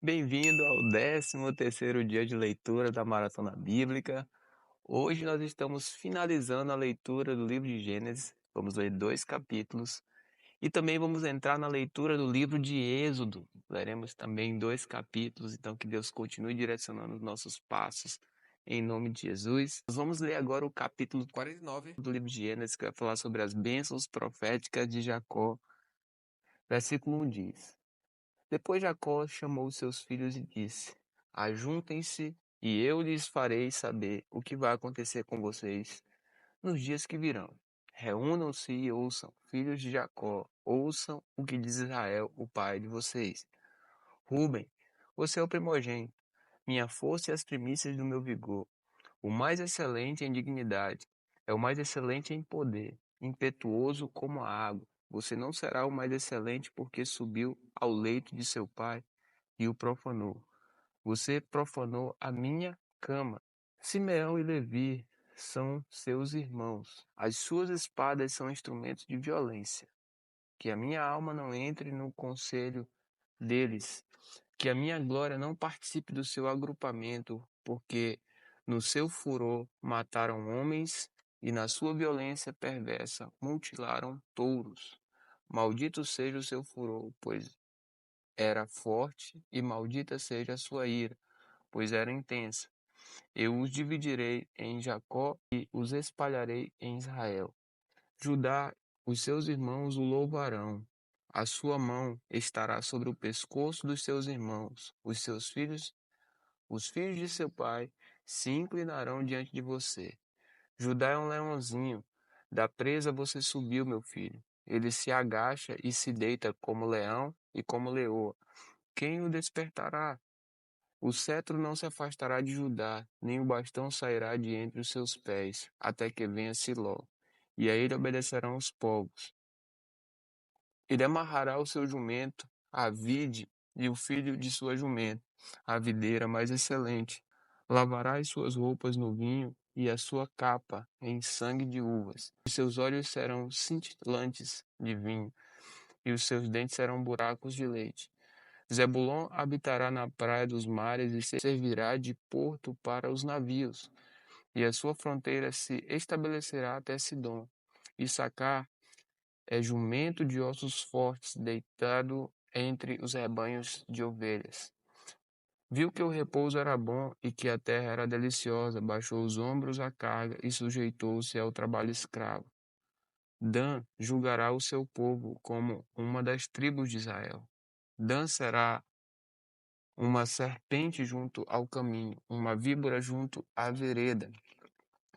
Bem-vindo ao 13º dia de leitura da Maratona Bíblica. Hoje nós estamos finalizando a leitura do livro de Gênesis. Vamos ler 2 capítulos e também vamos entrar na leitura do livro de Êxodo. Leremos também 2 capítulos, então que Deus continue direcionando os nossos passos em nome de Jesus. Nós vamos ler agora o capítulo 49 do livro de Gênesis, que vai falar sobre as bênçãos proféticas de Jacó. Versículo 1 diz: Depois Jacó chamou seus filhos e disse: Ajuntem-se, e eu lhes farei saber o que vai acontecer com vocês nos dias que virão. Reúnam-se e ouçam, filhos de Jacó, ouçam o que diz Israel, o pai de vocês. Ruben, você é o primogênito, minha força e as primícias do meu vigor, o mais excelente em dignidade, é o mais excelente em poder, impetuoso como a água. Você não será o mais excelente porque subiu ao leito de seu pai e o profanou. Você profanou a minha cama. Simeão e Levi são seus irmãos. As suas espadas são instrumentos de violência. Que a minha alma não entre no conselho deles. Que a minha glória não participe do seu agrupamento, porque no seu furor mataram homens e na sua violência perversa mutilaram touros. Maldito seja o seu furor, pois era forte, e maldita seja a sua ira, pois era intensa. Eu os dividirei em Jacó e os espalharei em Israel. Judá, os seus irmãos o louvarão. A sua mão estará sobre o pescoço dos seus irmãos. Os filhos de seu pai, se inclinarão diante de você. Judá é um leãozinho. Da presa você subiu, meu filho. Ele se agacha e se deita como leão e como leoa. Quem o despertará? O cetro não se afastará de Judá, nem o bastão sairá de entre os seus pés, até que venha Siló, e a ele obedecerão os povos. Ele amarrará o seu jumento, a vide, e o filho de sua jumenta, a videira mais excelente. Lavará as suas roupas no vinho, e a sua capa em sangue de uvas. Os seus olhos serão cintilantes de vinho, e os seus dentes serão buracos de leite. Zebulon habitará na praia dos mares e servirá de porto para os navios, e a sua fronteira se estabelecerá até Sidom. Issacar é jumento de ossos fortes, deitado entre os rebanhos de ovelhas. Viu que o repouso era bom e que a terra era deliciosa, baixou os ombros à carga e sujeitou-se ao trabalho escravo. Dan julgará o seu povo como uma das tribos de Israel. Dan será uma serpente junto ao caminho, uma víbora junto à vereda,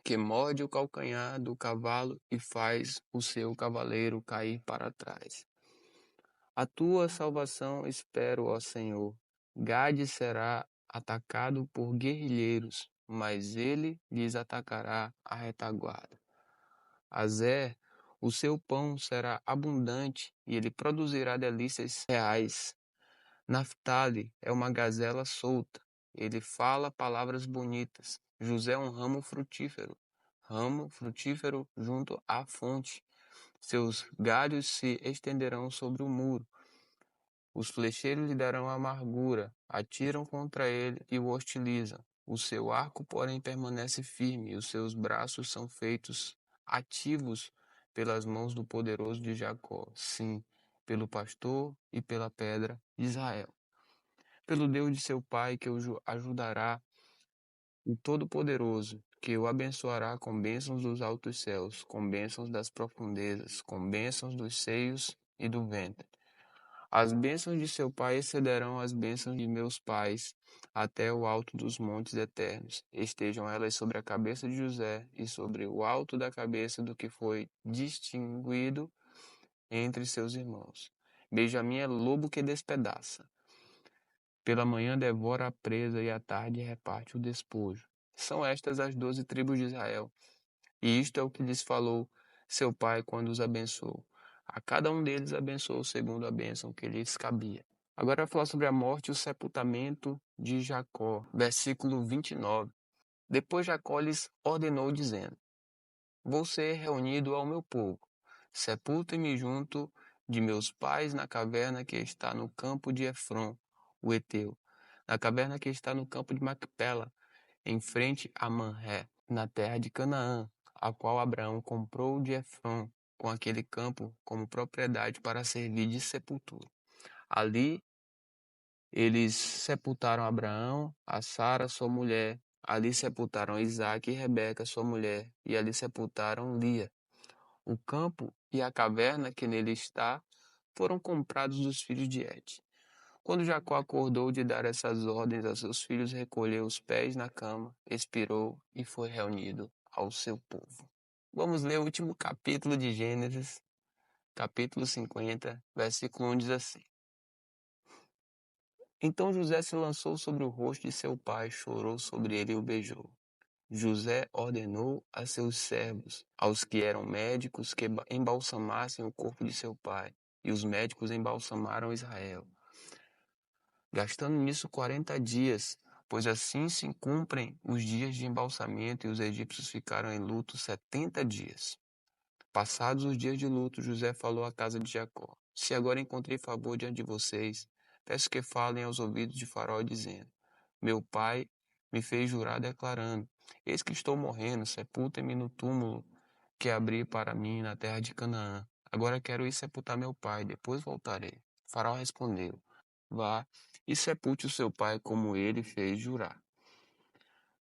que morde o calcanhar do cavalo e faz o seu cavaleiro cair para trás. A tua salvação espero, ó Senhor. Gade será atacado por guerrilheiros, mas ele lhes atacará a retaguarda. Azer, o seu pão será abundante e ele produzirá delícias reais. Naftali é uma gazela solta. Ele fala palavras bonitas. José é um ramo frutífero junto à fonte. Seus galhos se estenderão sobre o muro. Os flecheiros lhe darão amargura, atiram contra ele e o hostilizam. O seu arco, porém, permanece firme, e os seus braços são feitos ativos pelas mãos do poderoso de Jacó, sim, pelo pastor e pela pedra de Israel. Pelo Deus de seu pai que o ajudará, o Todo-Poderoso, que o abençoará com bênçãos dos altos céus, com bênçãos das profundezas, com bênçãos dos seios e do ventre. As bênçãos de seu pai excederão as bênçãos de meus pais, até o alto dos montes eternos. Estejam elas sobre a cabeça de José e sobre o alto da cabeça do que foi distinguido entre seus irmãos. Benjamim é lobo que despedaça. Pela manhã devora a presa e à tarde reparte o despojo. São estas as 12 tribos de Israel. E isto é o que lhes falou seu pai quando os abençoou. A cada um deles abençoou segundo a bênção que lhes cabia. Agora vai falar sobre a morte e o sepultamento de Jacó. Versículo 29. Depois Jacó lhes ordenou, dizendo: Vou ser reunido ao meu povo. Sepultem-me junto de meus pais na caverna que está no campo de Efron, o Heteu. na caverna que está no campo de Macpela, em frente a Manré, na terra de Canaã, a qual Abraão comprou de Efrom, com aquele campo como propriedade para servir de sepultura. Ali eles sepultaram Abraão, a Sara, sua mulher. Ali sepultaram Isaque e Rebeca, sua mulher. E ali sepultaram Lia. O campo e a caverna que nele está foram comprados dos filhos de Et. Quando Jacó acordou de dar essas ordens a seus filhos, recolheu os pés na cama, expirou e foi reunido ao seu povo. Vamos ler o último capítulo de Gênesis, capítulo 50, versículo 1 diz assim: Então José se lançou sobre o rosto de seu pai, chorou sobre ele e o beijou. José ordenou a seus servos, aos que eram médicos, que embalsamassem o corpo de seu pai, e os médicos embalsamaram Israel, gastando nisso 40 dias, pois assim se cumprem os dias de embalsamento, e os egípcios ficaram em luto 70 dias. Passados os dias de luto, José falou à casa de Jacó: Se agora encontrei favor diante de vocês, peço que falem aos ouvidos de Faraó, dizendo: Meu pai me fez jurar, declarando: Eis que estou morrendo, sepultem-me no túmulo que abri para mim na terra de Canaã. Agora quero ir sepultar meu pai, depois voltarei. Faraó respondeu: Vá e sepulte o seu pai como ele fez jurar.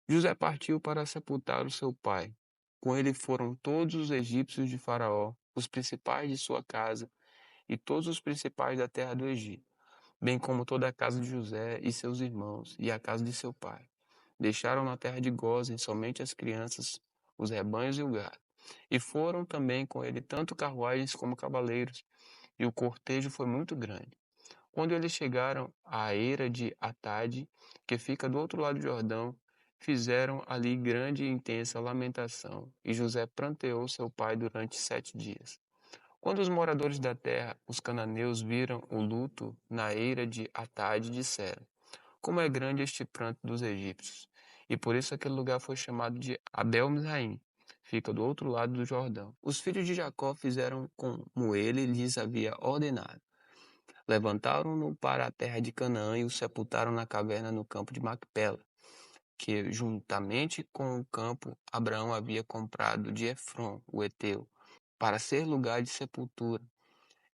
José partiu para sepultar o seu pai. Com ele foram todos os egípcios de Faraó, os principais de sua casa e todos os principais da terra do Egito, bem como toda a casa de José e seus irmãos e a casa de seu pai. Deixaram na terra de Gósen somente as crianças, os rebanhos e o gado. E foram também com ele tanto carruagens como cavaleiros, e o cortejo foi muito grande. Quando eles chegaram à eira de Atade, que fica do outro lado do Jordão, fizeram ali grande e intensa lamentação, e José pranteou seu pai durante 7 dias. Quando os moradores da terra, os cananeus, viram o luto na eira de Atade, disseram: Como é grande este pranto dos egípcios! E por isso aquele lugar foi chamado de Abel-Misraim, fica do outro lado do Jordão. Os filhos de Jacó fizeram como ele lhes havia ordenado. Levantaram-no para a terra de Canaã e o sepultaram na caverna no campo de Macpela, que juntamente com o campo Abraão havia comprado de Efrom, o heteu, para ser lugar de sepultura.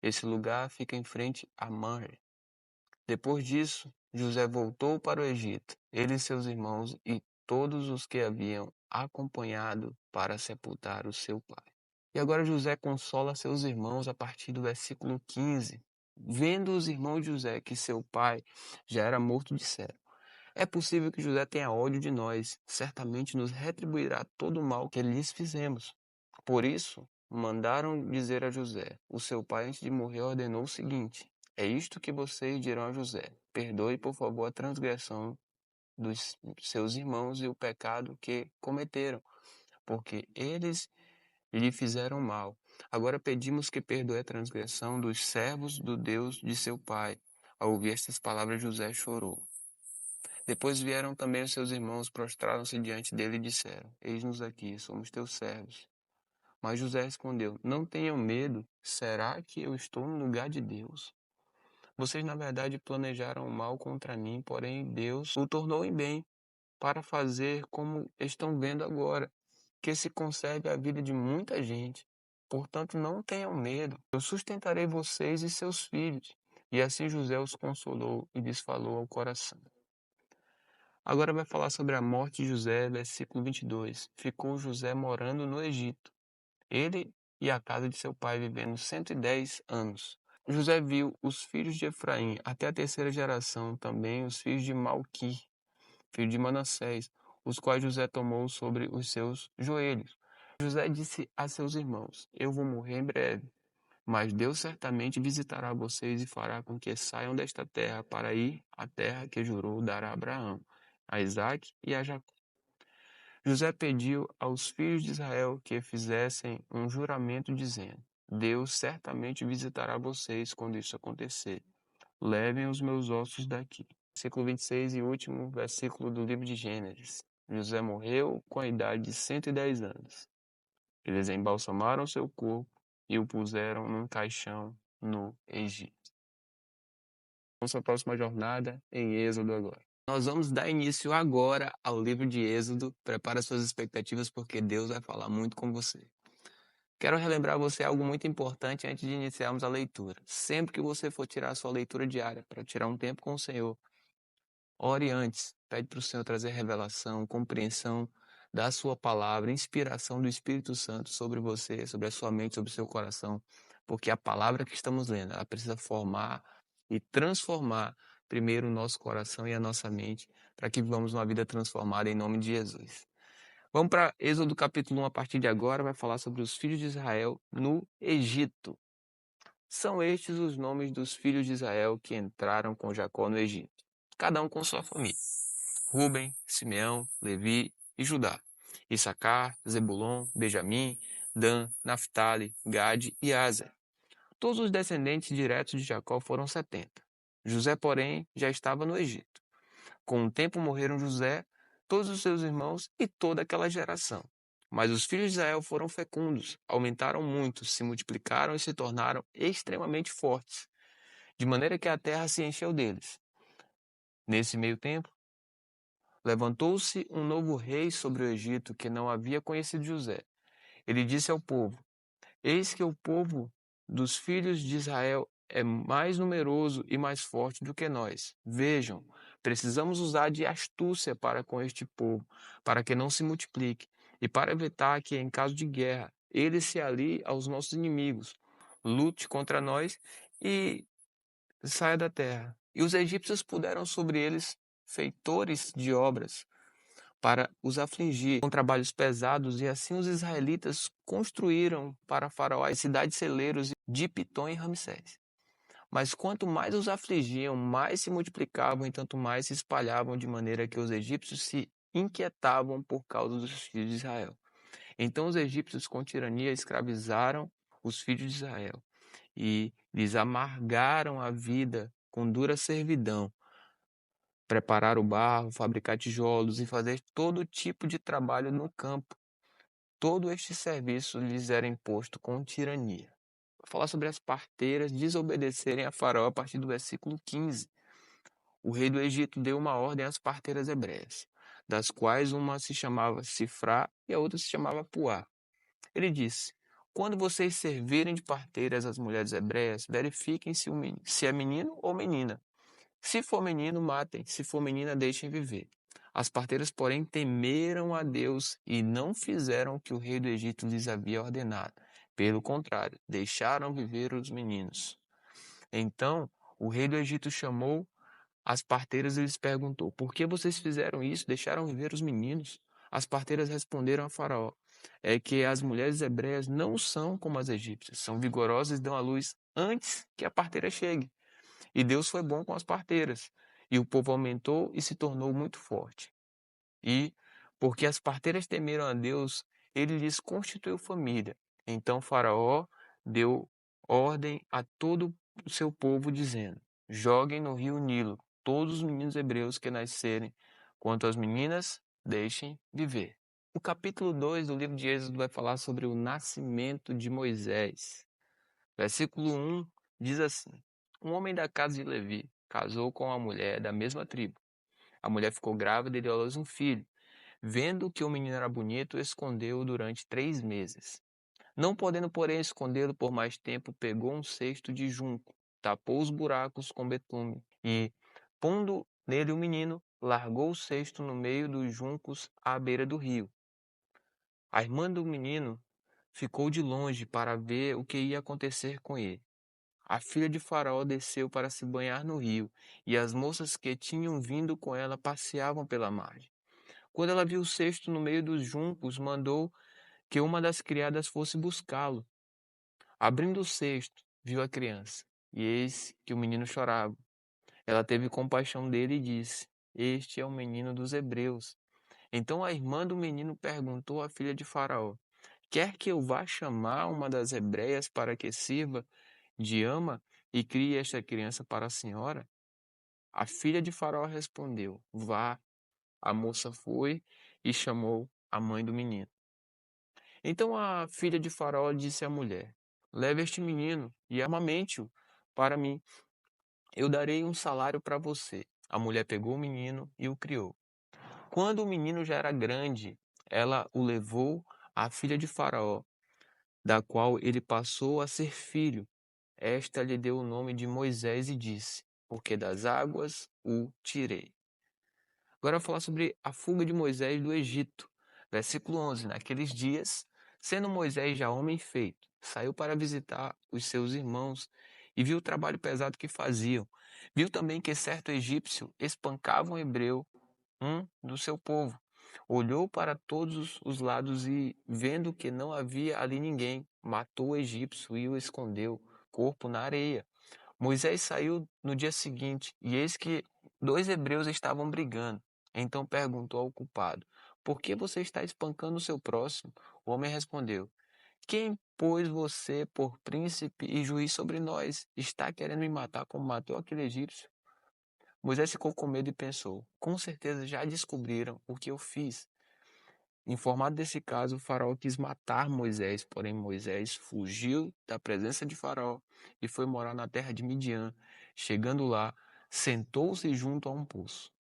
Esse lugar fica em frente a Manre. Depois disso, José voltou para o Egito, ele e seus irmãos e todos os que haviam acompanhado para sepultar o seu pai. E agora José consola seus irmãos a partir do versículo 15. Vendo os irmãos de José que seu pai já era morto, disseram: É possível que José tenha ódio de nós, certamente nos retribuirá todo o mal que lhes fizemos. Por isso, mandaram dizer a José: O seu pai, antes de morrer, ordenou o seguinte: É isto que vocês dirão a José: Perdoe, por favor, a transgressão dos seus irmãos e o pecado que cometeram, porque eles lhe fizeram mal. Agora pedimos que perdoe a transgressão dos servos do Deus de seu pai. Ao ouvir estas palavras, José chorou. Depois vieram também os seus irmãos, prostraram-se diante dele e disseram: Eis-nos aqui, somos teus servos. Mas José respondeu: Não tenham medo, será que eu estou no lugar de Deus? Vocês, na verdade, planejaram o mal contra mim, porém Deus o tornou em bem, para fazer como estão vendo agora, que se conserve a vida de muita gente. Portanto, não tenham medo. Eu sustentarei vocês e seus filhos. E assim José os consolou e lhes falou ao coração. Agora vai falar sobre a morte de José, versículo 22. Ficou José morando no Egito, ele e a casa de seu pai, vivendo 110 anos. José viu os filhos de Efraim, até a terceira geração, também os filhos de Malqui, filho de Manassés, os quais José tomou sobre os seus joelhos. José disse a seus irmãos: Eu vou morrer em breve, mas Deus certamente visitará vocês e fará com que saiam desta terra para ir à terra que jurou dar a Abraão, a Isaque e a Jacó. José pediu aos filhos de Israel que fizessem um juramento dizendo: Deus certamente visitará vocês quando isso acontecer. Levem os meus ossos daqui. Versículo 26 e último versículo do livro de Gênesis. José morreu com a idade de 110 anos. Eles embalsamaram seu corpo e o puseram num caixão no Egito. Nossa próxima jornada em Êxodo agora. Nós vamos dar início agora ao livro de Êxodo. Prepara suas expectativas porque Deus vai falar muito com você. Quero relembrar você algo muito importante antes de iniciarmos a leitura. Sempre que você for tirar a sua leitura diária para tirar um tempo com o Senhor, ore antes, pede para o Senhor trazer revelação, compreensão da sua palavra, inspiração do Espírito Santo sobre você, sobre a sua mente, sobre o seu coração, porque a palavra que estamos lendo, ela precisa formar e transformar primeiro o nosso coração e a nossa mente, para que vivamos uma vida transformada em nome de Jesus. Vamos para Êxodo capítulo 1, a partir de agora, vai falar sobre os filhos de Israel no Egito. São estes os nomes dos filhos de Israel que entraram com Jacó no Egito, cada um com sua família: Ruben, Simeão, Levi e Judá, Issacar, Zebulon, Benjamim, Dan, Naphtali, Gade e Aser. Todos os descendentes diretos de Jacó foram 70. José, porém, já estava no Egito. Com o tempo morreram José, todos os seus irmãos e toda aquela geração. Mas os filhos de Israel foram fecundos, aumentaram muito, se multiplicaram e se tornaram extremamente fortes, de maneira que a terra se encheu deles. Nesse meio tempo, levantou-se um novo rei sobre o Egito que não havia conhecido José. Ele disse ao povo: Eis que o povo dos filhos de Israel é mais numeroso e mais forte do que nós. Vejam, precisamos usar de astúcia para com este povo, para que não se multiplique, e para evitar que, em caso de guerra, ele se alie aos nossos inimigos, lute contra nós e saia da terra. E os egípcios puderam sobre eles feitores de obras, para os afligir com trabalhos pesados, e assim os israelitas construíram para Faraó as cidades celeiros de Pitom e Ramsés. Mas quanto mais os afligiam, mais se multiplicavam e tanto mais se espalhavam, de maneira que os egípcios se inquietavam por causa dos filhos de Israel. Então os egípcios com tirania escravizaram os filhos de Israel e lhes amargaram a vida com dura servidão, preparar o barro, fabricar tijolos e fazer todo tipo de trabalho no campo. Todo este serviço lhes era imposto com tirania. Vou falar sobre as parteiras desobedecerem a Faraó a partir do versículo 15. O rei do Egito deu uma ordem às parteiras hebreias, das quais uma se chamava Sifrá e a outra se chamava Puá. Ele disse: Quando vocês servirem de parteiras às mulheres hebreias, verifiquem se é menino ou menina. Se for menino, matem; se for menina, deixem viver. As parteiras, porém, temeram a Deus e não fizeram o que o rei do Egito lhes havia ordenado. Pelo contrário, deixaram viver os meninos. Então, o rei do Egito chamou as parteiras e lhes perguntou: Por que vocês fizeram isso? Deixaram viver os meninos? As parteiras responderam a Faraó: É que as mulheres hebreias não são como as egípcias, são vigorosas e dão à luz antes que a parteira chegue. E Deus foi bom com as parteiras. E o povo aumentou e se tornou muito forte. E, porque as parteiras temeram a Deus, ele lhes constituiu família. Então Faraó deu ordem a todo o seu povo, dizendo: Joguem no rio Nilo todos os meninos hebreus que nascerem, quanto às meninas, deixem viver. O capítulo 2 do livro de Êxodo vai falar sobre o nascimento de Moisés. Versículo 1 diz assim: Um homem da casa de Levi casou com uma mulher da mesma tribo. A mulher ficou grávida e deu à luz um filho. Vendo que o menino era bonito, escondeu-o durante 3 meses. Não podendo, porém, escondê-lo por mais tempo, pegou um cesto de junco, tapou os buracos com betume e, pondo nele o menino, largou o cesto no meio dos juncos à beira do rio. A irmã do menino ficou de longe para ver o que ia acontecer com ele. A filha de Faraó desceu para se banhar no rio, e as moças que tinham vindo com ela passeavam pela margem. Quando ela viu o cesto no meio dos juncos, mandou que uma das criadas fosse buscá-lo. Abrindo o cesto, viu a criança, e eis que o menino chorava. Ela teve compaixão dele e disse: Este é o menino dos hebreus. Então a irmã do menino perguntou à filha de Faraó: Quer que eu vá chamar uma das hebreias para que sirva de ama e crie esta criança para a senhora? A filha de Faraó respondeu: Vá. A moça foi e chamou a mãe do menino. Então a filha de Faraó disse à mulher: Leve este menino e amamente-o para mim. Eu darei um salário para você. A mulher pegou o menino e o criou. Quando o menino já era grande, ela o levou à filha de Faraó, da qual ele passou a ser filho. Esta lhe deu o nome de Moisés e disse: Porque das águas o tirei. Agora eu vou falar sobre a fuga de Moisés do Egito. Versículo 11. Naqueles dias, sendo Moisés já homem feito, saiu para visitar os seus irmãos e viu o trabalho pesado que faziam. Viu também que certo egípcio espancava um hebreu, um do seu povo. Olhou para todos os lados e, vendo que não havia ali ninguém, matou o egípcio e o escondeu, corpo na areia. Moisés saiu no dia seguinte, e eis que dois hebreus estavam brigando. Então perguntou ao culpado: Por que você está espancando o seu próximo? O homem respondeu: Quem pôs você por príncipe e juiz sobre nós? Está querendo me matar como matou aquele egípcio? Moisés ficou com medo e pensou: Com certeza já descobriram o que eu fiz. Informado desse caso, o faraó quis matar Moisés, porém Moisés fugiu da presença de Faraó e foi morar na terra de Midian. Chegando lá, sentou-se junto a um poço.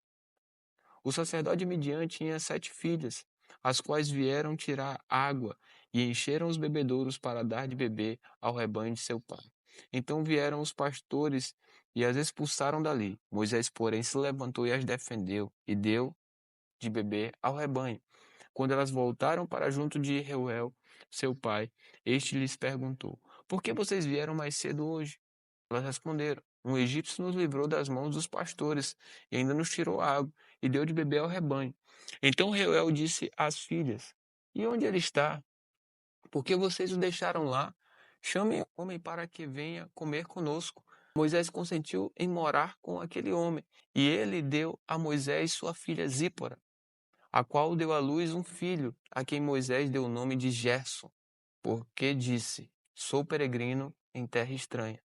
O sacerdote de Midian tinha 7 filhas, as quais vieram tirar água e encheram os bebedouros para dar de beber ao rebanho de seu pai. Então vieram os pastores e as expulsaram dali. Moisés, porém, se levantou e as defendeu e deu de beber ao rebanho. Quando elas voltaram para junto de Reuel, seu pai, este lhes perguntou: Por que vocês vieram mais cedo hoje? Elas responderam: Um egípcio nos livrou das mãos dos pastores e ainda nos tirou a água e deu de beber ao rebanho. Então Reuel disse às filhas: E onde ele está? Por que vocês o deixaram lá? Chamem o homem para que venha comer conosco. Moisés consentiu em morar com aquele homem, e ele deu a Moisés sua filha Zípora, a qual deu à luz um filho, a quem Moisés deu o nome de Gerson, porque disse: Sou peregrino em terra estranha.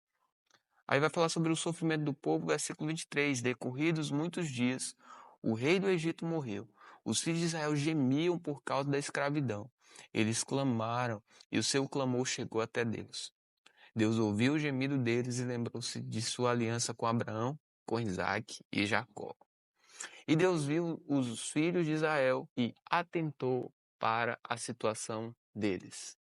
Aí vai falar sobre o sofrimento do povo, versículo 23. Decorridos muitos dias, o rei do Egito morreu. Os filhos de Israel gemiam por causa da escravidão. Eles clamaram, e o seu clamor chegou até Deus. Deus ouviu o gemido deles e lembrou-se de sua aliança com Abraão, com Isaque e Jacó. E Deus viu os filhos de Israel e atentou para a situação deles.